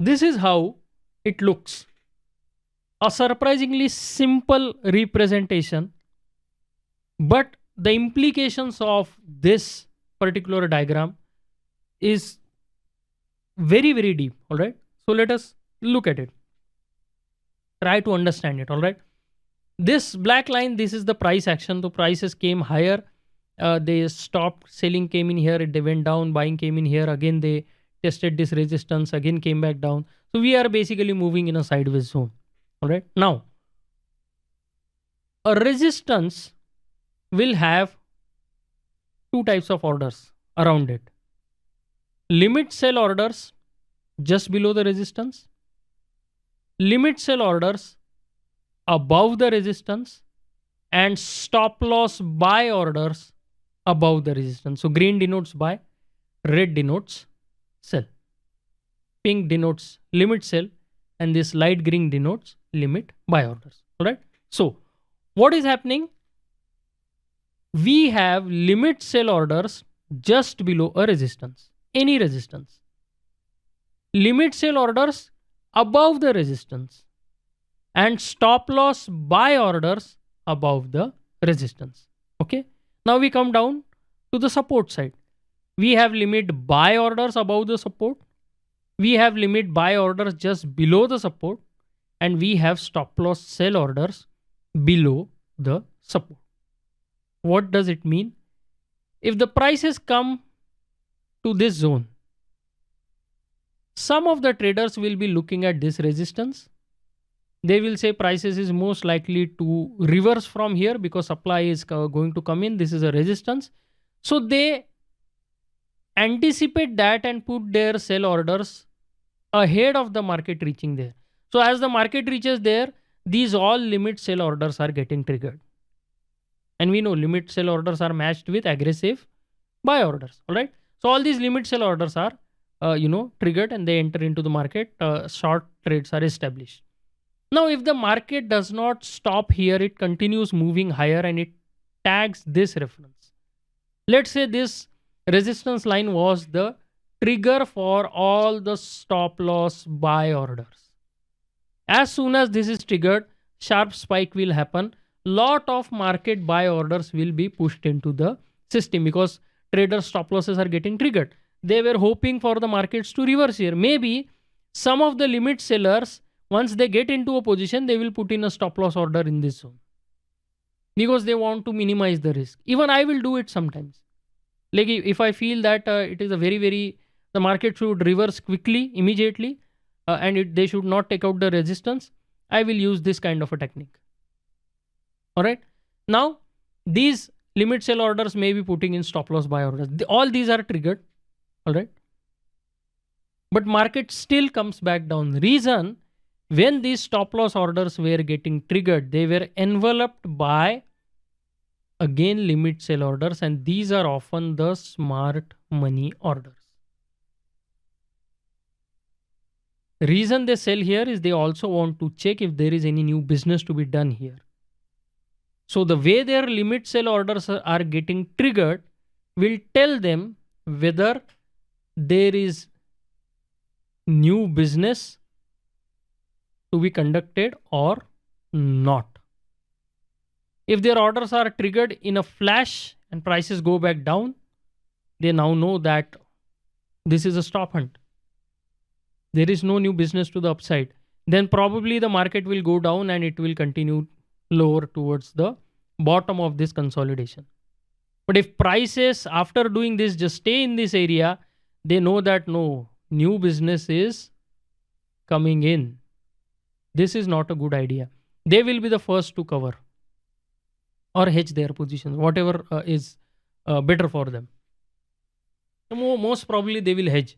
This is how it looks. A surprisingly simple representation, but the implications of this particular diagram is very, very deep. All right. So let us look at it. Try to understand it. All right. This black line, this is the price action. The prices came higher. They stopped selling, came in here, they went down, buying came in here. Again, they tested this resistance, again came back down. So we are basically moving in a sideways zone. All right. Now, a resistance will have two types of orders around it. Limit sell orders just below the resistance, limit sell orders above the resistance, and stop loss buy orders above the resistance. So green denotes buy, red denotes sell, pink denotes limit sell, and this light green denotes limit buy orders. All right. So what is happening? We have limit sell orders just below a resistance, any resistance. Limit sell orders above the resistance, and stop loss buy orders above the resistance. Okay. Now we come down to the support side. We have limit buy orders above the support. We have limit buy orders just below the support, and we have stop loss sell orders below the support. What does it mean? If the prices come to this zone, some of the traders will be looking at this resistance. They will say prices is most likely to reverse from here because supply is going to come in. This is a resistance. So they anticipate that and put their sell orders ahead of the market reaching there. So as the market reaches there, these all limit sell orders are getting triggered. And we know limit sell orders are matched with aggressive buy orders. All right. So all these limit sell orders are, triggered, and they enter into the market. Short trades are established. Now, if the market does not stop here, it continues moving higher and it tags this reference. Let's say this resistance line was the trigger for all the stop loss buy orders. As soon as this is triggered, sharp spike will happen. Lot of market buy orders will be pushed into the system because trader stop losses are getting triggered. They were hoping for the markets to reverse here. Maybe some of the limit sellers, once they get into a position, they will put in a stop loss order in this zone because they want to minimize the risk. Even I will do it sometimes. Like if I feel that it is a the market should reverse quickly, immediately, and they should not take out the resistance, I will use this kind of a technique. All right. Now, these limit sell orders may be putting in stop loss buy orders. All these are triggered. All right. But market still comes back down. Reason, when these stop loss orders were getting triggered, they were enveloped by again limit sell orders, and these are often the smart money orders. Reason they sell here is they also want to check if there is any new business to be done here. So the way their limit sell orders are getting triggered will tell them whether there is new business to be conducted or not. If their orders are triggered in a flash and prices go back down, they now know that this is a stop hunt. There is no new business to the upside. Then probably the market will go down and it will continue lower towards the bottom of this consolidation. But if prices after doing this just stay in this area, they know that no, new business is coming in. This is not a good idea. They will be the first to cover or hedge their positions, whatever is better for them. Most probably they will hedge.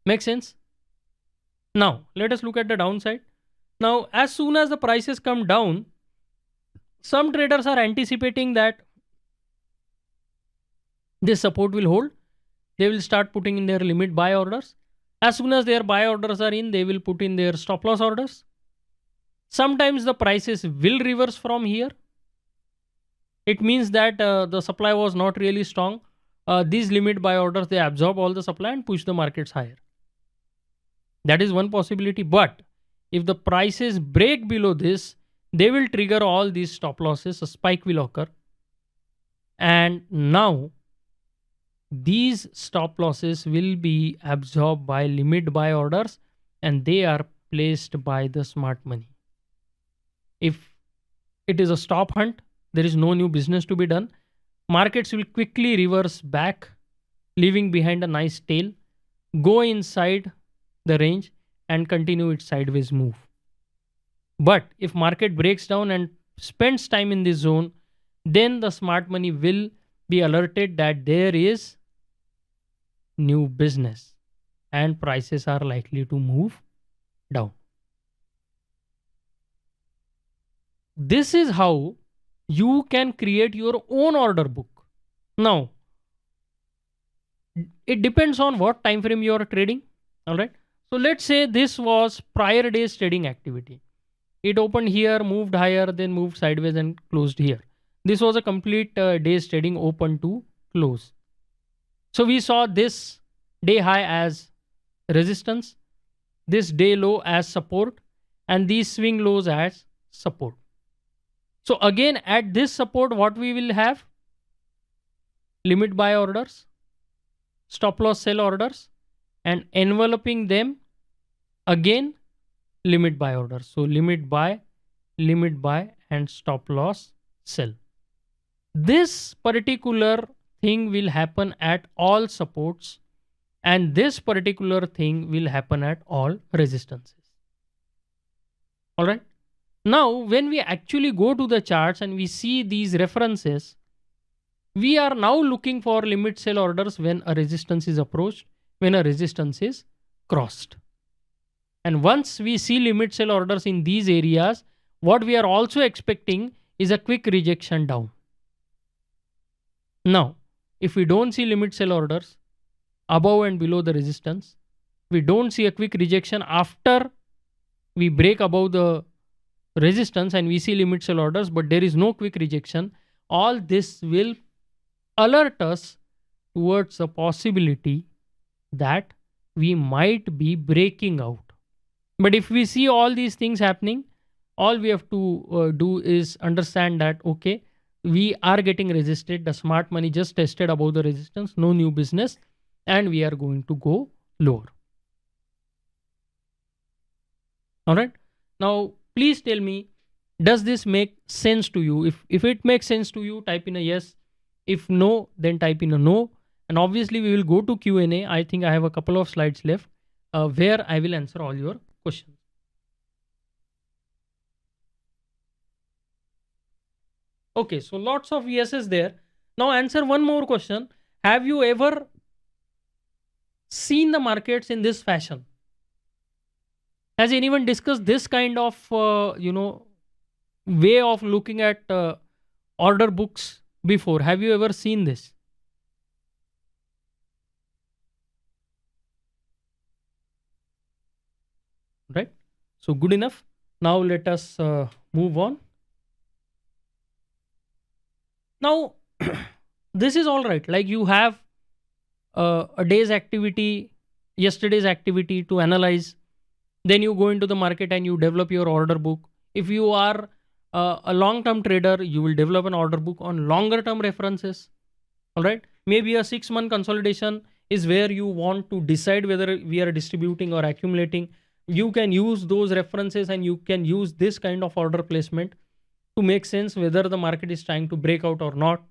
Make sense? Now, let us look at the downside. Now, as soon as the prices come down, some traders are anticipating that this support will hold. They will start putting in their limit buy orders. As soon as their buy orders are in, they will put in their stop loss orders. Sometimes the prices will reverse from here. It means that the supply was not really strong. These limit buy orders, they absorb all the supply and push the markets higher. That is one possibility. But if the prices break below this, they will trigger all these stop losses, a spike will occur. And now these stop losses will be absorbed by limit buy orders, and they are placed by the smart money. If it is a stop hunt, there is no new business to be done, markets will quickly reverse back, leaving behind a nice tail, go inside the range and continue its sideways move. But if market breaks down and spends time in this zone, then the smart money will be alerted that there is new business and prices are likely to move down. This is how you can create your own order book. Now, it depends on what time frame you are trading. All right. So let's say this was prior day's trading activity. It opened here, moved higher, then moved sideways and closed here. This was a complete day's trading open to close. So we saw this day high as resistance, this day low as support, and these swing lows as support. So again, at this support, what we will have? Limit buy orders, stop loss sell orders, and enveloping them again limit buy orders. So limit buy, and stop loss sell. This particular thing will happen at all supports, and this particular thing will happen at all resistances. All right. Now, when we actually go to the charts and we see these references, we are now looking for limit sell orders when a resistance is approached, when a resistance is crossed. And once we see limit sell orders in these areas, what we are also expecting is a quick rejection down. Now, if we don't see limit sell orders above and below the resistance, we don't see a quick rejection after we break above the resistance and we see limit sell orders, but there is no quick rejection, all this will alert us towards the possibility that we might be breaking out. But if we see all these things happening, all we have to do is understand that, okay, we are getting resisted. The smart money just tested above the resistance, no new business, and we are going to go lower. All right. Now, please tell me, does this make sense to you? If it makes sense to you, type in a yes. If no, then type in a no. And obviously, we will go to Q&A. I think I have a couple of slides left where I will answer all your questions. Okay, so lots of yeses there. Now answer one more question. Have you ever seen the markets in this fashion? Has anyone discussed this kind of, way of looking at order books before? Have you ever seen this? Right? So good enough. Now let us move on. Now, this is all right. Like you have a day's activity, yesterday's activity to analyze. Then you go into the market and you develop your order book. If you are a long-term trader, you will develop an order book on longer-term references. All right. Maybe a 6-month consolidation is where you want to decide whether we are distributing or accumulating. You can use those references and you can use this kind of order placement to make sense whether the market is trying to break out or not.